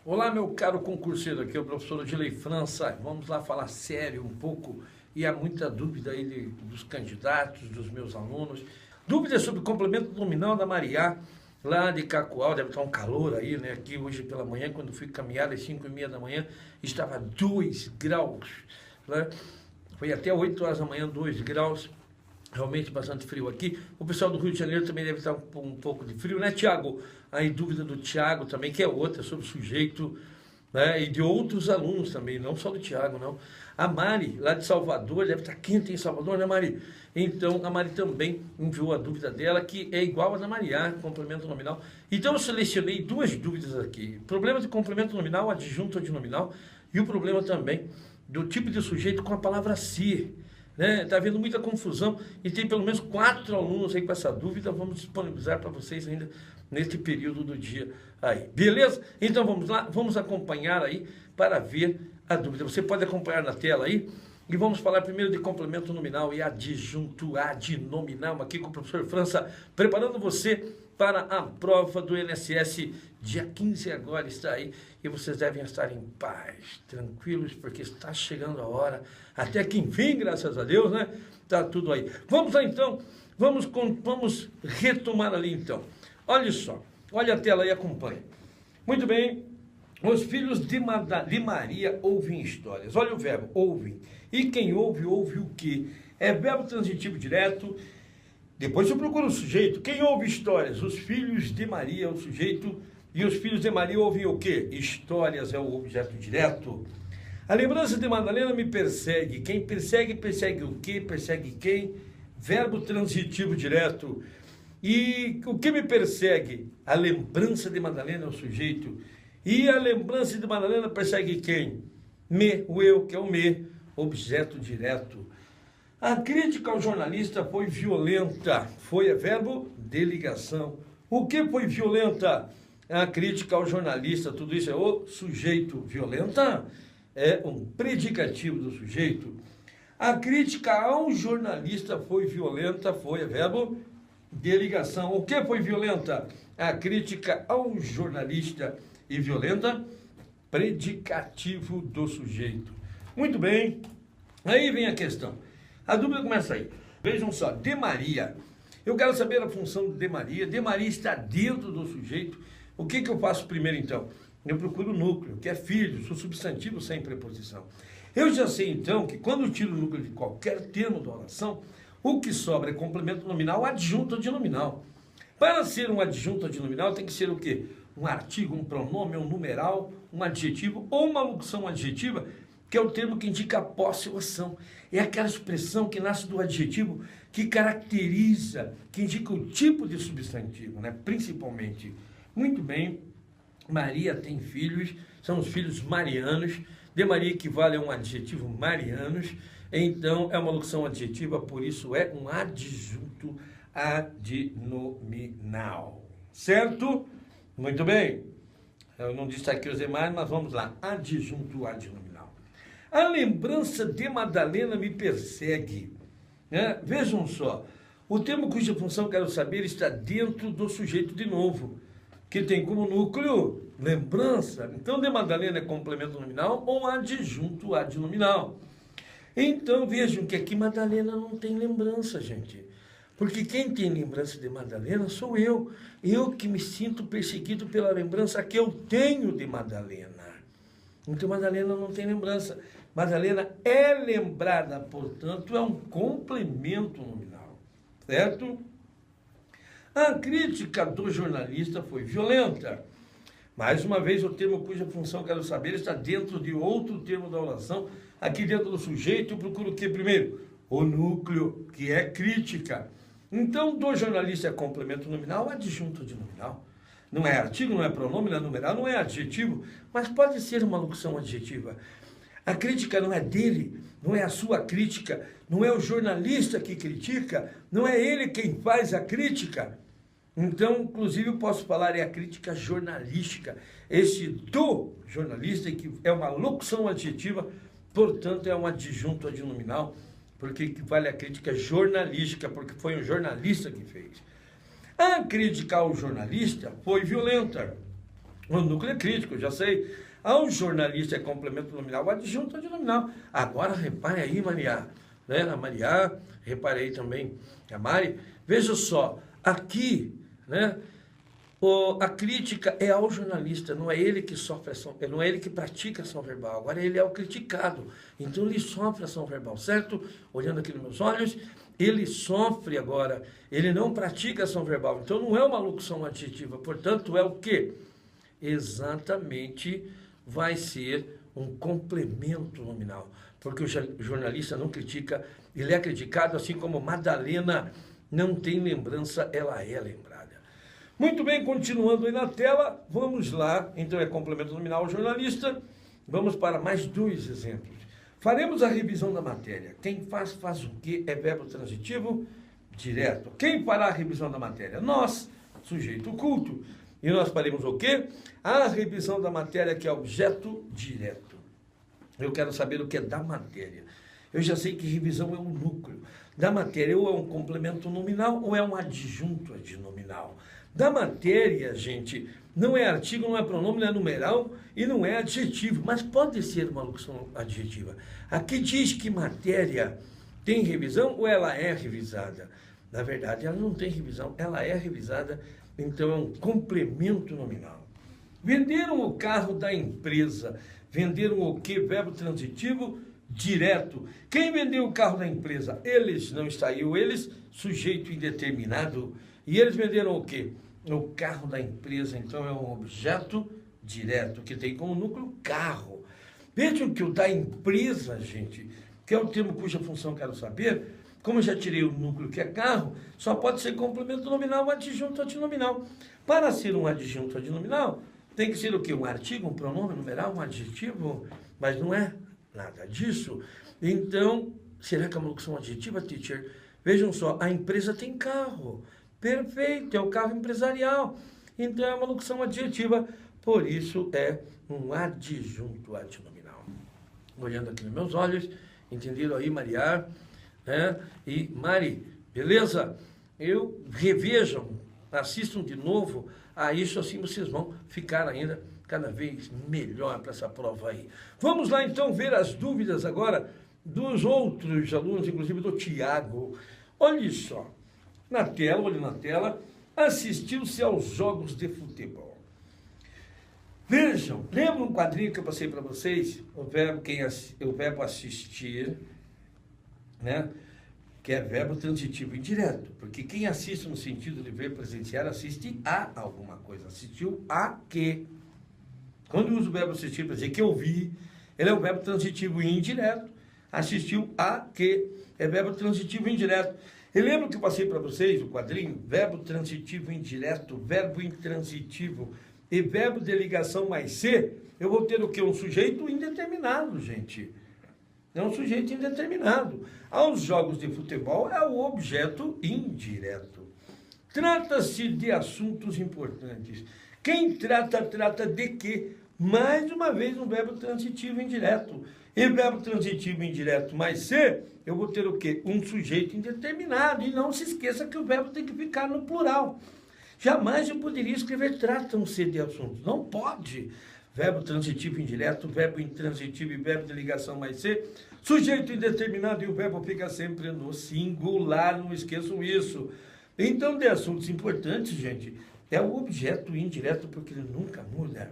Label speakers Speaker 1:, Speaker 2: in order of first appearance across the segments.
Speaker 1: Olá, meu caro concurseiro, aqui é o professor Odilei França. Vamos lá falar sério um pouco, e há muita dúvida aí dos candidatos, dos meus alunos. Dúvidas sobre o complemento nominal da Mariá, lá de Cacoal, deve estar um calor aí, né? Aqui hoje pela manhã, quando fui caminhar às 5h30 da manhã, estava 2 graus, né? Foi até 8 horas da manhã, 2 graus. Realmente bastante frio aqui. O pessoal do Rio de Janeiro também deve estar um pouco de frio, né, Tiago? Aí dúvida do Tiago também, que é outra, sobre o sujeito, né? E de outros alunos também, não só do Tiago, não. A Mari, lá de Salvador, deve estar quente em Salvador, né, Mari? Então, a Mari também enviou a dúvida dela, que é igual a da Mariá, complemento nominal. Então, eu selecionei duas dúvidas aqui. Problema de complemento nominal, adjunto adnominal, e o problema também do tipo de sujeito com a palavra se. Está havendo muita confusão e tem pelo menos 4 alunos aí com essa dúvida. Vamos disponibilizar para vocês ainda neste período do dia aí, beleza? Então vamos lá, vamos acompanhar aí para ver a dúvida. Você pode acompanhar na tela aí e vamos falar primeiro de complemento nominal e adjunto adnominal aqui com o professor França, preparando você para a prova do INSS dia 15 agora está aí, e vocês devem estar em paz, tranquilos, porque está chegando a hora, até que enfim, graças a Deus, né? Tá tudo aí. Vamos lá então, vamos retomar ali então. Olha só, olha a tela aí, acompanha. Muito bem, os filhos de Maria ouvem histórias. Olha o verbo, ouvem. E quem ouve, ouve o quê? É verbo transitivo direto. Depois você procura o sujeito. Quem ouve histórias? Os filhos de Maria, o sujeito. E os filhos de Maria ouvem o quê? Histórias é o objeto direto. A lembrança de Madalena me persegue. Quem persegue, persegue o quê? Persegue quem? Verbo transitivo direto. E o que me persegue? A lembrança de Madalena é o sujeito. E a lembrança de Madalena persegue quem? Me, o eu, que é o me, objeto direto. A crítica ao jornalista foi violenta. Foi é verbo de ligação. O que foi violenta? A crítica ao jornalista, tudo isso é o sujeito. Violenta é um predicativo do sujeito. A crítica ao jornalista foi violenta, foi é verbo de ligação. O que foi violenta? A crítica ao jornalista. E violenta, predicativo do sujeito. Muito bem, aí vem a questão. A dúvida começa aí. Vejam só, de Maria. Eu quero saber a função de Maria. De Maria está dentro do sujeito. O que eu faço primeiro então? Eu procuro o núcleo, que é filho, sou substantivo sem preposição. Eu já sei então que quando eu tiro o núcleo de qualquer termo da oração, o que sobra é complemento nominal, adjunto adnominal. Para ser um adjunto adnominal tem que ser o quê? Um artigo, um pronome, um numeral, um adjetivo ou uma locução adjetiva, que é o termo que indica a posse ou ação. É aquela expressão que nasce do adjetivo, que caracteriza, que indica o tipo de substantivo, né? Principalmente. Muito bem, Maria tem filhos, são os filhos marianos. De Maria equivale a um adjetivo marianos, então é uma locução adjetiva, por isso é um adjunto adnominal. Certo? Muito bem. Eu não disse aqui os demais, mas vamos lá. Adjunto adnominal. A lembrança de Madalena me persegue. Né? Vejam só. O termo cuja função quero saber está dentro do sujeito de novo, que tem como núcleo lembrança. Então, de Madalena é complemento nominal ou adjunto adnominal. Então, vejam que aqui Madalena não tem lembrança, gente. Porque quem tem lembrança de Madalena sou eu. Eu que me sinto perseguido pela lembrança que eu tenho de Madalena. Então, Madalena não tem lembrança. Madalena é lembrada, portanto, é um complemento nominal. Certo? A crítica do jornalista foi violenta. Mais uma vez, o termo cuja função quero saber está dentro de outro termo da oração. Aqui dentro do sujeito, eu procuro o que primeiro? O núcleo, que é crítica. Então, do jornalista é complemento nominal, adjunto de nominal. Não é artigo, não é pronome, não é numeral, não é adjetivo, mas pode ser uma locução adjetiva. A crítica não é dele, não é a sua crítica, não é o jornalista que critica, não é ele quem faz a crítica. Então, inclusive, eu posso falar é a crítica jornalística. Esse do jornalista, que é uma locução adjetiva, portanto, é um adjunto adnominal, porque equivale à crítica jornalística, porque foi um jornalista que fez. A crítica ao jornalista foi violenta. O núcleo é crítico, já sei. Ao jornalista é complemento nominal, o adjunto adnominal. Agora, repare aí, Maria, né? A Maria, reparei também a Mari. Veja só, aqui, né? A crítica é ao jornalista, não é ele que sofre ação, não é ele que pratica ação verbal, agora ele é o criticado, então ele sofre ação verbal, certo? Olhando aqui nos meus olhos, ele sofre agora, ele não pratica ação verbal, então não é uma locução adjetiva, portanto é o quê? Exatamente vai ser um complemento nominal, porque o jornalista não critica, ele é criticado, assim como Madalena não tem lembrança, ela é lembrada. Muito bem, continuando aí na tela, vamos lá, então é complemento nominal ao jornalista, vamos para mais 2 exemplos. Faremos a revisão da matéria. Quem faz o quê? É verbo transitivo direto. Quem fará a revisão da matéria? Nós, sujeito culto. E nós faremos o quê? A revisão da matéria, que é objeto direto. Eu quero saber o que é da matéria. Eu já sei que revisão é um núcleo. Da matéria, ou é um complemento nominal, ou é um adjunto adnominal. Da matéria, gente, não é artigo, não é pronome, não é numeral e não é adjetivo, mas pode ser uma locução adjetiva. Aqui diz que matéria tem revisão ou ela é revisada? Na verdade, ela não tem revisão, ela é revisada, então é um complemento nominal. Venderam o carro da empresa. Venderam o quê? Verbo transitivo direto. Quem vendeu o carro da empresa? Eles, não está aí o eles, sujeito indeterminado. E eles venderam o quê? O carro da empresa, então é um objeto direto, que tem como núcleo carro. Vejam que o da empresa, gente, que é o termo cuja função quero saber, como eu já tirei o núcleo que é carro, só pode ser complemento nominal ou adjunto adnominal. Para ser um adjunto adnominal, tem que ser o quê? Um artigo, um pronome numeral, um adjetivo, mas não é nada disso. Então, será que é uma locução adjetiva, teacher? Vejam só, a empresa tem carro. Perfeito, é o carro empresarial. Então é uma locução adjetiva, por isso é um adjunto adnominal. Olhando aqui nos meus olhos, entenderam aí, Maria, né? E Mari, beleza? Revejam, assistam de novo a isso, assim vocês vão ficar ainda cada vez melhor para essa prova aí. Vamos lá então ver as dúvidas agora dos outros alunos, inclusive do Tiago. Olha só. Na tela, olhe na tela, assistiu-se aos jogos de futebol. Vejam, lembra um quadrinho que eu passei para vocês? O verbo assistir, né? Que é verbo transitivo indireto. Porque quem assiste no sentido de ver, presenciar, assiste a alguma coisa. Assistiu a quê? Quando usa o verbo assistir para dizer que eu vi, ele é um verbo transitivo indireto. Assistiu a quê? É verbo transitivo indireto. E lembra que eu passei para vocês o quadrinho? Verbo transitivo indireto, verbo intransitivo e verbo de ligação mais ser. Eu vou ter o quê? Um sujeito indeterminado, gente. É um sujeito indeterminado. Aos jogos de futebol é o objeto indireto. Trata-se de assuntos importantes. Quem trata de quê? Mais uma vez um verbo transitivo indireto. E verbo transitivo indireto mais ser, eu vou ter o quê? Um sujeito indeterminado. E não se esqueça que o verbo tem que ficar no plural. Jamais eu poderia escrever tratam-se de assuntos. Não pode. Verbo transitivo indireto, verbo intransitivo e verbo de ligação mais ser. Sujeito indeterminado e o verbo fica sempre no singular. Não esqueçam isso. Então, de assuntos importantes, gente, é o objeto indireto porque ele nunca muda.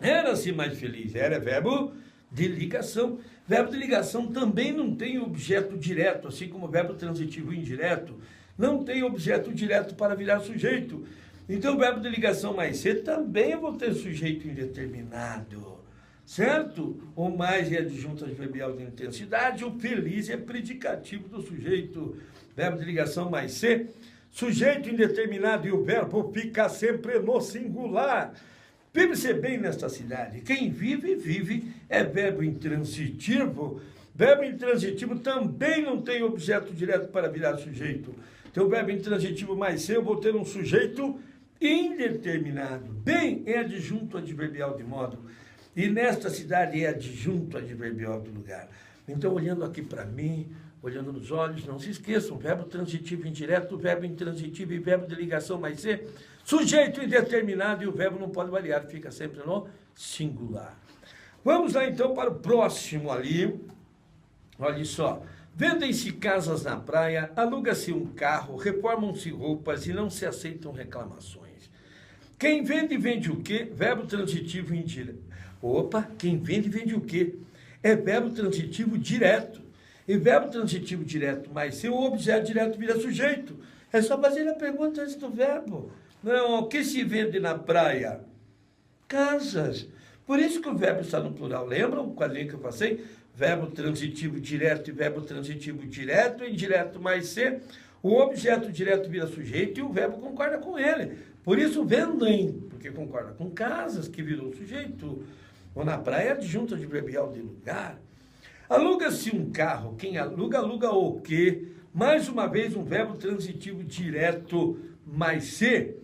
Speaker 1: Era-se mais feliz. Era verbo de ligação. Verbo de ligação também não tem objeto direto, assim como o verbo transitivo indireto não tem objeto direto para virar sujeito. Então, o verbo de ligação mais ser também eu vou ter sujeito indeterminado, certo? O mais é adjunto adverbial de intensidade, o feliz é predicativo do sujeito. Verbo de ligação mais ser, sujeito indeterminado e o verbo fica sempre no singular. Vive-se bem nesta cidade. Quem vive, vive é verbo intransitivo. Verbo intransitivo também não tem objeto direto para virar sujeito. Então, o verbo intransitivo mais ser, eu vou ter um sujeito indeterminado. Bem é adjunto adverbial de modo. E nesta cidade é adjunto adverbial do lugar. Então, olhando aqui para mim, olhando nos olhos, não se esqueçam, verbo transitivo indireto, verbo intransitivo e verbo de ligação mais ser, Sujeito indeterminado e o verbo não pode variar, fica sempre no singular. Vamos lá então para o próximo ali. Olha só. Vendem-se casas na praia, aluga-se um carro, reformam-se roupas e não se aceitam reclamações. Quem vende, vende o quê? Verbo transitivo indireto. Opa, quem vende, vende o quê? É verbo transitivo direto. E verbo transitivo direto mais seu objeto direto vira sujeito. É só fazer a pergunta antes do verbo. Não, o que se vende na praia? Casas. Por isso que o verbo está no plural. Lembra o quadrinho que eu passei? Verbo transitivo direto e verbo transitivo direto, indireto mais ser. O objeto direto vira sujeito e o verbo concorda com ele. Por isso vendem, porque concorda com casas, que virou sujeito. Ou na praia, adjunto adverbial de lugar. Aluga-se um carro. Quem aluga, aluga o quê? Mais uma vez, um verbo transitivo direto mais ser.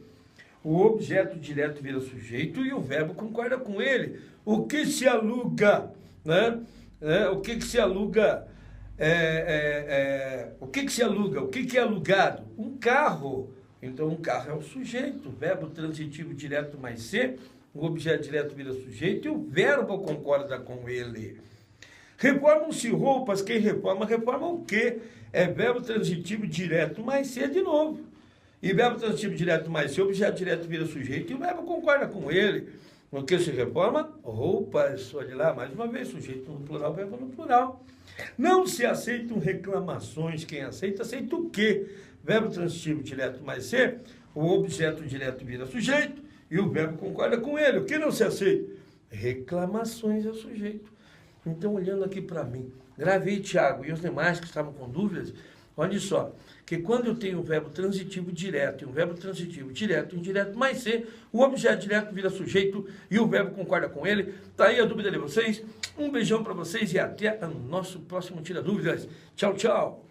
Speaker 1: O objeto direto vira sujeito e o verbo concorda com ele. O que se aluga, né? O que se aluga? O que se aluga? O que é alugado? Um carro. Então, um carro é o sujeito. Verbo transitivo direto mais ser. O objeto direto vira sujeito e o verbo concorda com ele. Reformam-se roupas. Quem reforma, reforma o quê? É verbo transitivo direto mais ser de novo. E verbo transitivo direto mais ser, objeto direto vira sujeito e o verbo concorda com ele. O que se reforma? Roupas. Olha lá, mais uma vez, sujeito no plural, verbo no plural. Não se aceitam reclamações. Quem aceita, aceita o quê? Verbo transitivo direto mais ser, o objeto direto vira sujeito e o verbo concorda com ele. O que não se aceita? Reclamações é o sujeito. Então, olhando aqui para mim, gravei Tiago e os demais que estavam com dúvidas, olha só, que quando eu tenho um verbo transitivo direto e um verbo transitivo direto e indireto mais ser, o objeto direto vira sujeito e o verbo concorda com ele. Está aí a dúvida de vocês. Um beijão para vocês e até o nosso próximo Tira Dúvidas. Tchau, tchau.